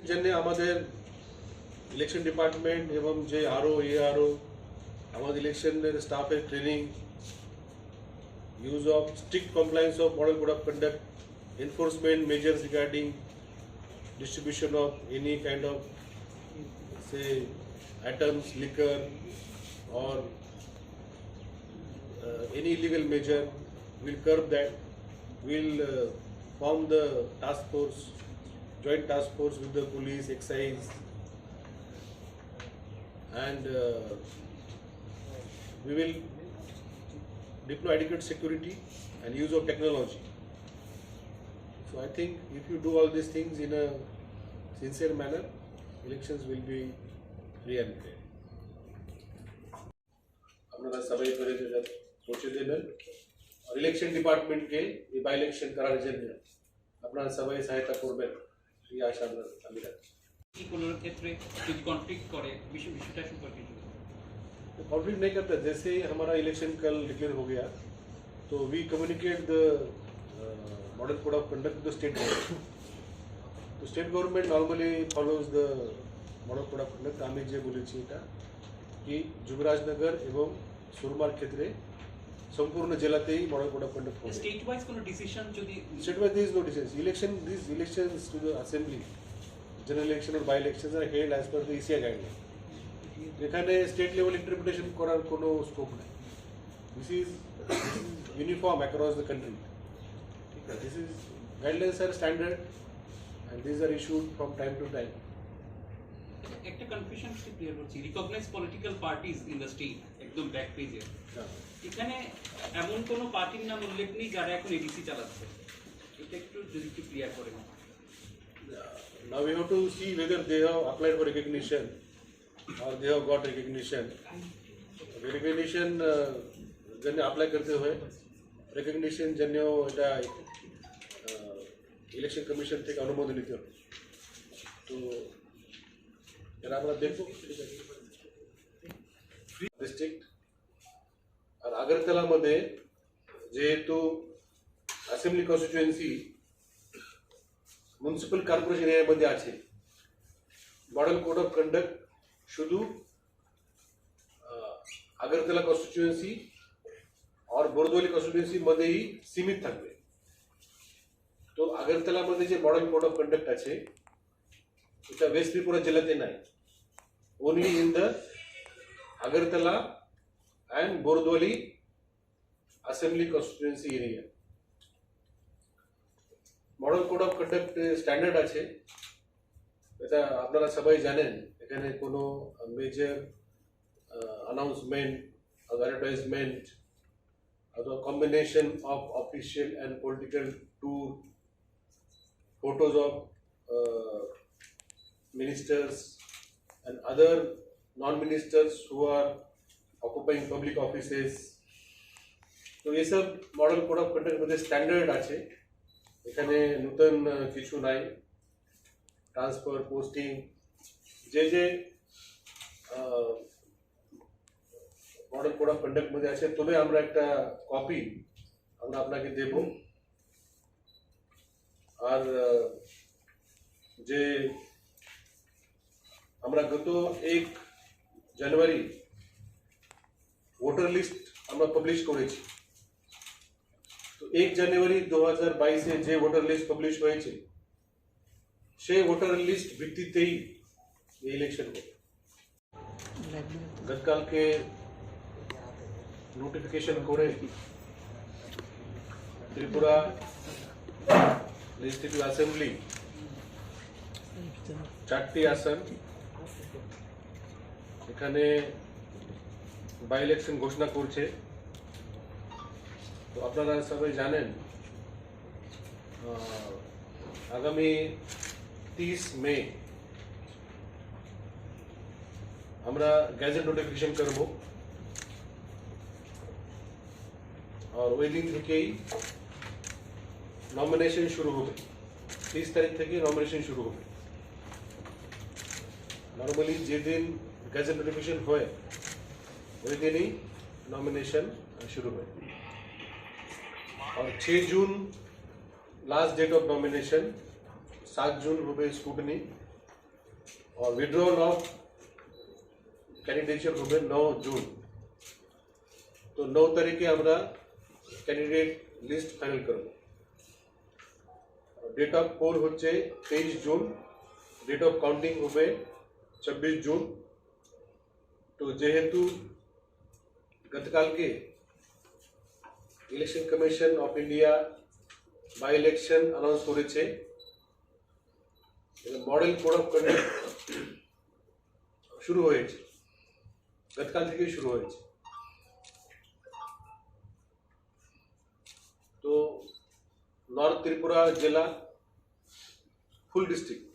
जन्य আমাদের election department এবং যে আরও এআরও আমাদের ইলেকশনের স্টাফের training use of strict compliance of model code of conduct, enforcement measures regarding distribution of any kind of say items, liquor or any illegal measure. Will curb that. Will form the task force, joint task force with the police, excise, and we will deploy adequate security and use of technology. So I think if you do all these things in a sincere manner, elections will be free and fair. আপনারা সবাই করে পৌঁছে দেবেন আর election ডিপার্টমেন্টকে এই by election করার জন্য আপনারা সবাই সহায়তা করবেন এই আশা আমি রাখি। কি কোনো ক্ষেত্রে যদি কনফ্লিক্ট করে বিষয়টা সম্পর্কে कॉन्फ्लिक्ट नहीं करता। जैसे ही हमारा इलेक्शन कल डिक्लेयर हो गया तो we communicate the model code of conduct the state government. तो state government normally follows the model code of conduct. आमी जे बोलेছি এটা कि যুবরাজনগর এবং সুরমার ক্ষেত্রে সম্পূর্ণ জেলাতেই মডেল কোড অফ কন্ডাক্ট হবে। স্টেট ওয়াইজ কোনো ডিসিশন যদি state wise this no decision these elections to the assembly general election or by elections are held as per the ECI guideline। এখানে স্টেট লেভেল ইন্টারপ্রিটেশন করার কোনো scope নেই। This is uniform across the country. ঠিক আছে, this is guidelines are standard and this are issued from time to time. একটা confusion clear হচ্ছে, recognised political parties in the state একদম back পেজে এখানে এমন কোনো পার্টির নাম উল্লেখ নেই যারা এখন এডিসি চালাচ্ছে। এটা একটু যদি একটু ক্লিয়ার করে না। Now we have to see whether they have applied for recognition or they have got recognition. Recognition जन्य अप्लाई करते हुए recognition जन्य এটা ইলেকশন কমিশন থেকে অনুমোদন নিতে হবে। তো এরা আমরা দেখব ডিস্ট্রিক্ট আর আগরতলাमध्ये যেহেতু অ্যাসেম্বলি কনস্টিটুয়েন্সি म्युनिसिपल कॉर्पोरेशन एरियामध्ये আছে मॉडल कोड ऑफ कंडक्ट শুধু আগরতলা কনস্টিটুয়েন্সি और बोरदोली কনস্টিটুয়েন্সি মধ্যেই সীমিত থাকবে। তো আগরতলার মধ্যে যে মডেল কোড অফ কন্ডাক্ট আছে এটা ওয়েস্ট ত্রিপুরা জেলাতে নাই, only in the Agartala and Bardowali assembly constituency area। Model code of conduct standard আছে, এটা আপনারা সবাই জানেন। এখানে কোনো মেজর অ্যানাউন্সমেন্ট অ্যাডভার্টাইজমেন্ট অথবা combination of official and political tour, photos of ministers and other non ministers who are occupying public offices, তো এসব মডেল কোড অফ কন্ডাক্ট মধ্যে স্ট্যান্ডার্ড আছে। এখানে নতুন কিছু নাই। ট্রান্সফার, পোস্টিং, যে যে মডেল কোড অফ কন্ডাক্ট মধ্যে আছে, তবে আমরা একটা কপি আমরা আপনাকে দেব। আর যে আমরা গত 1 জানুয়ারি ভোটার লিস্ট আমরা পাবলিশ করেছি। তো 1 জানুয়ারি 2022 যে ভোটার লিস্ট পাবলিশ হয়েছে সেই ভোটার লিস্ট ভিত্তিতেই এই ইলেকশন হবে। গতকালকে নোটিফিকেশন করে ত্রিপুরা লেজিসলেটিভ অ্যাসেম্বলি 4টি আসন এখানে বাই ইলেকশন ঘোষণা করছে। তো আপনারা সবাই জানেন আগামী 30 মে আমরা গেজেট নোটিফিকেশন করব আর ওই দিন থেকেই নমিনেশন শুরু হবে। 30 তারিখ থেকে নমিনেশন শুরু হবে। নর্মালি যেদিন গেজেট নোটিফিকেশন হয় ওই দিনই নমিনেশন শুরু হয়। और 6 जून लास्ट डेट ऑफ नॉमिनेशन, 7 जून होबे स्क्रूटनी और विड्रॉल ऑफ कैंडिडेचर होबे 9 जून। तो 9 तारीखे আমরা कैंडिडेट लिस्ट फाइनल करब। डेट ऑफ पोल হচ্ছে 23 जून, डेट ऑफ काउंटिंग होबे 26 जून। तो जेहेतु गतकाल के election commission of India by election announce করেছে, মডেল কোড অফ কন্ডাক্ট শুরু হয়েছে, গতকাল থেকেই শুরু হয়েছে। তো নর্থ ত্রিপুরা জেলা ফুল ডিস্ট্রিক্ট,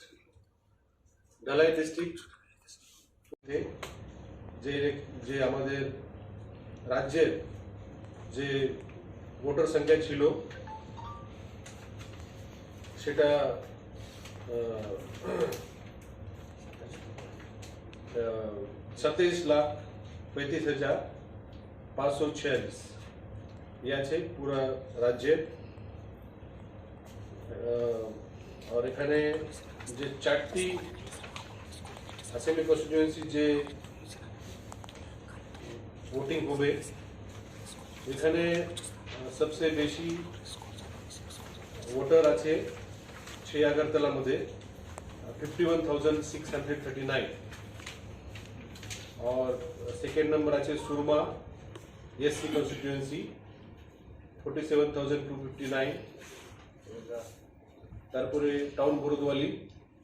ঢালাই ডিস্ট্রিক্ট যে যে আমাদের রাজ্যের যে ভোটার সংখ্যা ছিল সেটা 27,35,546 ये আছে পুরা রাজ্যে। और এখানে যে 4টি অ্যাসেম্বলি কনস্টিটিউয়েন্সি যে ভোটিং হবে, এখানে सबसे বেশি ভোটার আছে 6 আগরতলা মধ্যে 51,639 और सेकेंड नंबर আছে সুরমা এসসি কনস্টিটিউয়েন্সি 47,259, তারপরে টাউন ভরদওয়ালি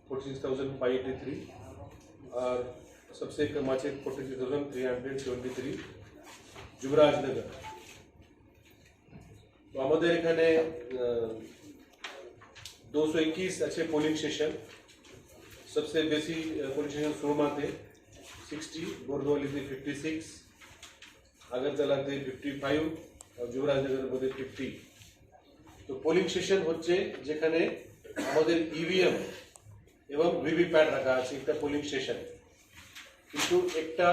46,583 और सबसे कम আছে 43,373 যুবরাজনগর। तो আমাদের এখানে 221 আছে পোলিং স্টেশন, सबसे বেশি পোলিং স্টেশন সুরমাতে 60, বরদওয়ালিতে 56, আগরতলাতে 55 और যুবরাজনগরের মধ্যে 50। তো পোলিং স্টেশন হচ্ছে যেখানে আমাদের ইভিএম এবং ভিভিপ্যাট রাখা আছে একটা পোলিং স্টেশন, কিন্তু একটা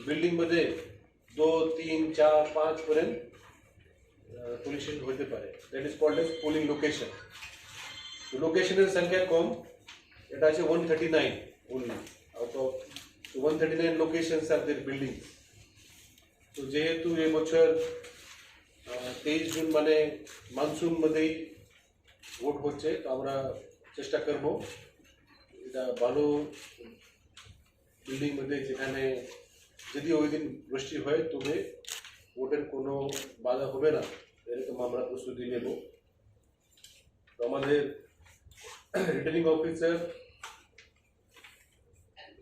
বিল্ডিং মধ্যে 2, 3, 4, 5 পর্যন্ত পোলিং স্টেশন হতে পারে। That is called as polling location. তো লোকেশনের সংখ্যা কম, এটা আছে 139 only out of 139 locations are their buildings। তো যেহেতু এই বছর 23 জুন মানে মনসুন মধ্যেই ভোট হচ্ছে, তো আমরা চেষ্টা করব এটা ভালো বিল্ডিং মধ্যে, যেখানে যদি ওই দিন বৃষ্টি হয় তবে ভোটের কোনো বাধা হবে না, এরকম আমরা প্রস্তুতি নেব। তো আমাদের returning officer,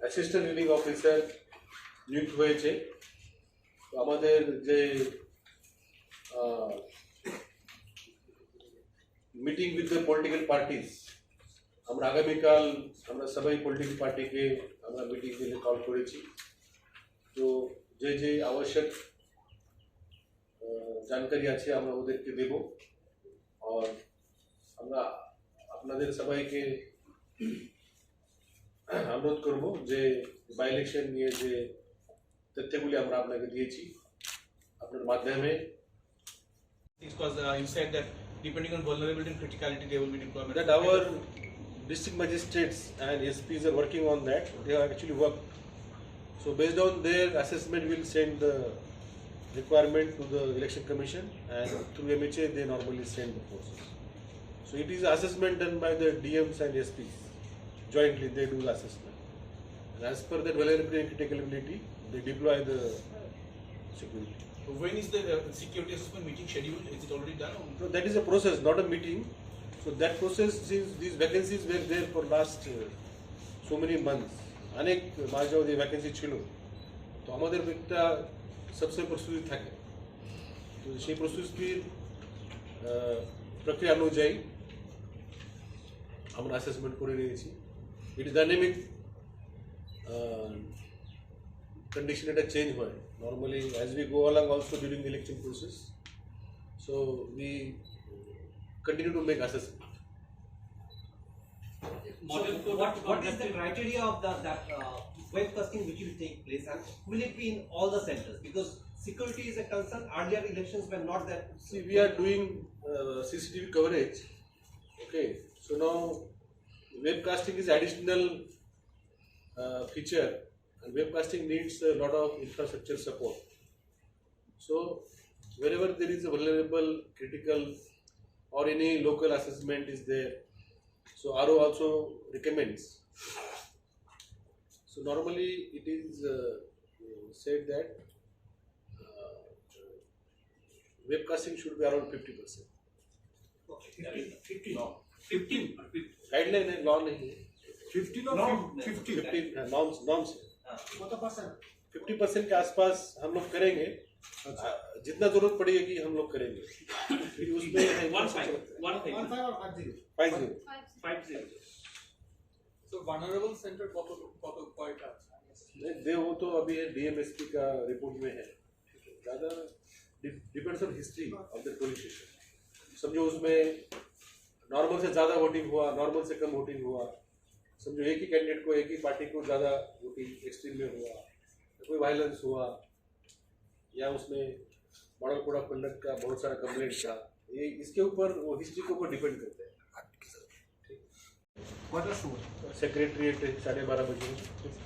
assistant returning officer নিযুক্ত হয়েছে। তো আমাদের যে meeting with the political parties, আমরা আগামীকাল আমরা সবাই পলিটিক্যাল পার্টিকে আমরা মিটিং দিতে কল করেছি। তো যে যে আবশ্যক जानकारी আছে আমরা ওদেরকে দেব। और আমরা আপনাদের সবাইকে অনুরোধ করব যে বাই ইলেকশন নিয়ে যে তথ্যগুলি আমরা আপনাকে দিয়েছি আপনার মাধ্যমে। Because you said that depending on vulnerability and criticality, there will be deployment. That our district magistrates and SPs are working on that. They have actually worked. So based on their assessment, we'll send the requirement to the election commission, and through MHA they normally send the forces. So it is assessment done by the DMs and SPs jointly. They do the assessment, and as per that vulnerability and criticality, they deploy the security. When is the security assessment meeting scheduled? Is it already done? So that is a process, not a meeting. So that process is, these vacancies were there for last so many months. अनेक मार्च में vacancy छिलो, तो हमारे बेटा सबसे प्रस्तुति था के, तो ये प्रस्तुति प्रक्रिया अनुଯାয়ী আমরা অ্যাসেসমেন্ট করে নিয়েছি। ইট ইজ ডাইনামিক condition এটা চেঞ্জ হয় normally as we go along also during the election process, so we continue to make assessment. Model code. What is the criteria of that web casting which will take place, and will it be in all the centers? Because security is a concern. Earlier elections were not that. See, we are doing CCTV coverage. Okay, so now webcasting is additional feature, and webcasting needs a lot of infrastructure support. So wherever there is a vulnerable, critical, or any local assessment is there, so RO also recommends. So normally it is said that webcasting should be around 50%. Okay, 50. No. 15 or 50. Guideline है, law नहीं है. 15 or 50? 50 norms What percent? 50% के आसपास हम लोग करेंगे. जितना जरूरत पड़ेगी हम लोग करेंगे. फिर उसमें 1-5 or 50? 50. So vulnerable center quite दे वो तो अभी है DMSP का रिपोर्ट में है. ज़्यादा depends on history of the polling station. समझो उसमें नॉर्मल से ज़्यादा वोटिंग हुआ, नॉर्मल से कम वोटिंग हुआ. समझो एक ही कैंडिडेट को, एक ही पार्टी को ज़्यादा वोटिंग एक्सट्रीम में हुआ, कोई वायलेंस हुआ, या उसमें मॉडल कोड ऑफ कंडक्ट का बहुत सारा कंप्लेंट था. ये इसके ऊपर, वो हिस्ट्री के ऊपर डिपेंड करते हैं. सेक्रेटरीट 12:30 बजे.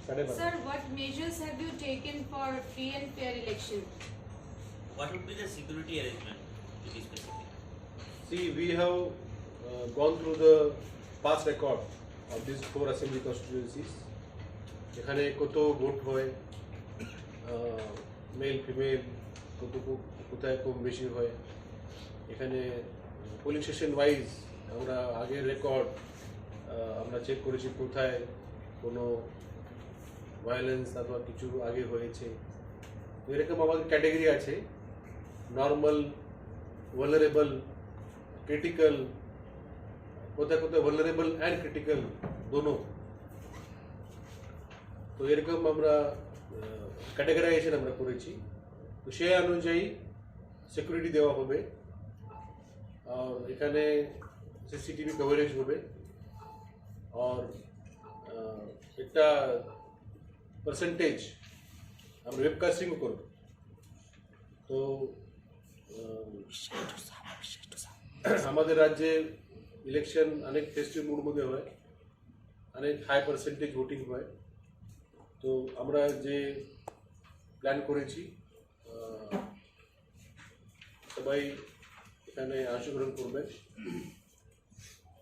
12:30. Sir, what measures have you taken for free and fair election? What would be the security arrangement to be specific? See, we have gone through the past record of these 4 assembly constituencies. এখানে কত vote হয়, male female কোথায় কম বেশি হয়. এখানে polling station wise আমরা আগের record আমরা চেক করেছি কোথায় কোনো ভায়োলেন্স অথবা কিছু আগে হয়েছে. এরকম আমাদের ক্যাটাগরি আছে, নর্মাল, ভালনারেবল, ক্রিটিক্যাল. কোথায় কোথায় ভালনারেবল অ্যান্ড ক্রিটিক্যাল দোনো. তো এরকম আমরা ক্যাটাগরাইজেশন আমরা করেছি. তো সেই অনুযায়ী সিকিউরিটি দেওয়া হবে, আর এখানে সিসিটিভি কভারেজ হবে, আর একটা পার্সেন্টেজ আমরা ওয়েবকাস্টিংও করব. তো আমাদের রাজ্যে ইলেকশন অনেক ফেস্টিভ মুড মধ্যে হয়, অনেক হাই পার্সেন্টেজ ভোটিং হয়. তো আমরা যে প্ল্যান করেছি, সবাই এখানে অংশগ্রহণ করবে,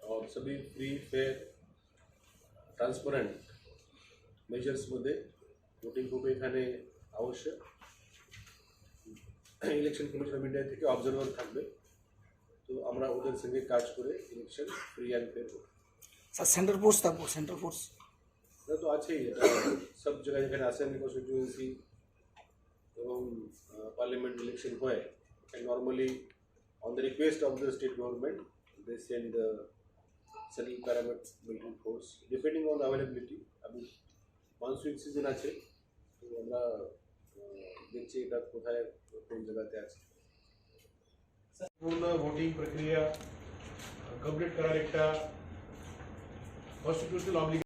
আর সবই ফ্রি, ফেয়ার, ট্রান্সপারেন্ট মেজার্স মধ্যে ভোটিং হবে. এখানে অবশ্যই ইলেকশন কমিশন অফ ইন্ডিয়া থেকে অবজারভার থাকবে. তো আমরা ওদের সঙ্গে কাজ করে ইলেকশন ফ্রি অ্যান্ড ফেয়ার হবে. স্যার সেন্টার ফোর্স থাকবো, সেন্টার ফোর্স এটা তো আছেই. এটা সব জায়গায় যেখানে অ্যাসেম্বলি কনস্টিটিউয়েন্সি এবং পার্লামেন্ট ইলেকশন হয়, normally on the request of the state government they send the central paramilitary force depending on availability. আমি মনসুন সিজন আছে, তো আমরা দেখছি এটা কোথায় কোন জায়গাতে আছে. পূর্ণ ভোটিং প্রক্রিয়া কমপ্লিট করার একটা কনস্টিটিউশনাল অব্লিগেশন